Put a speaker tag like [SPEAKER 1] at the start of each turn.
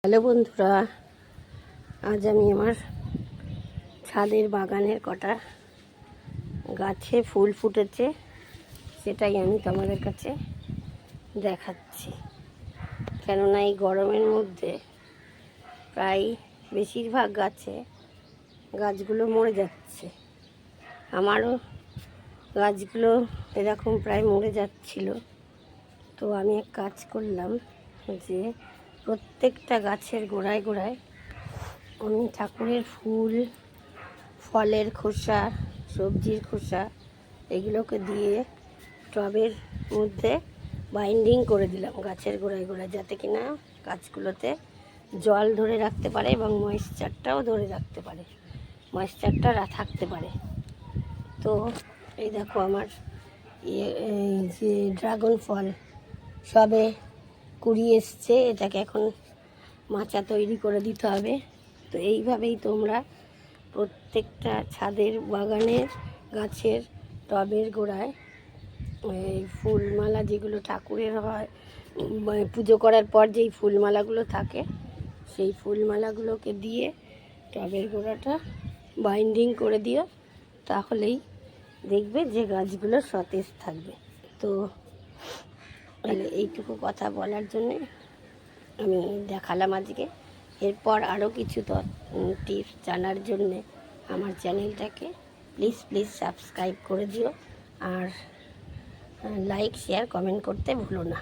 [SPEAKER 1] Hello বন্ধুরা, আজ আমি আমার ছাদের বাগানের কটা গাছে ফুল ফুটেছে সেটাই আমি তোমাদের কাছে দেখাচ্ছি। কেননা এই গরমের মধ্যে প্রায় বেশিরভাগ গাছগুলো মরে যাচ্ছে। আমারও গাছগুলো এরকম প্রায় মরে যাচ্ছিল। তো আমি এক কাজ করলাম যে প্রত্যেকটা গাছের গোড়ায় গোড়ায় আমি ঠাকুরের ফুল, ফলের খোসা, সবজির খোসা এগুলোকে দিয়ে টবের মধ্যে বাইন্ডিং করে দিলাম গাছের গোড়ায় গোড়ায়, যাতে কিনা গাছগুলোতে জল ধরে রাখতে পারে এবং ময়েশ্চারটাও ধরে রাখতে পারে, ময়েশ্চারটা থাকতে পারে। তো এই দেখো আমার যে ড্রাগন ফল সবে কুড়ি এসছে, এটাকে এখন মাচা তৈরি করে দিতে হবে। তো এইভাবেই তোমরা প্রত্যেকটা ছাদের বাগানের গাছের টবের গোড়ায় ফুলমালা যেগুলো ঠাকুরের হয়, পুজো করার পর যেই ফুলমালাগুলো থাকে সেই ফুলমালাগুলোকে দিয়ে টবের গোড়াটা বাইন্ডিং করে দিও, তাহলেই দেখবে যে গাছগুলো সতেজ থাকবে। তো এইটুকু কথা বলার জন্যে আমি দেখালাম আজকে। এরপর আরও কিছু টিপস জানার জন্যে আমার চ্যানেলটাকে প্লিজ সাবস্ক্রাইব করে দিও, আর লাইক, শেয়ার, কমেন্ট করতে ভুলো না।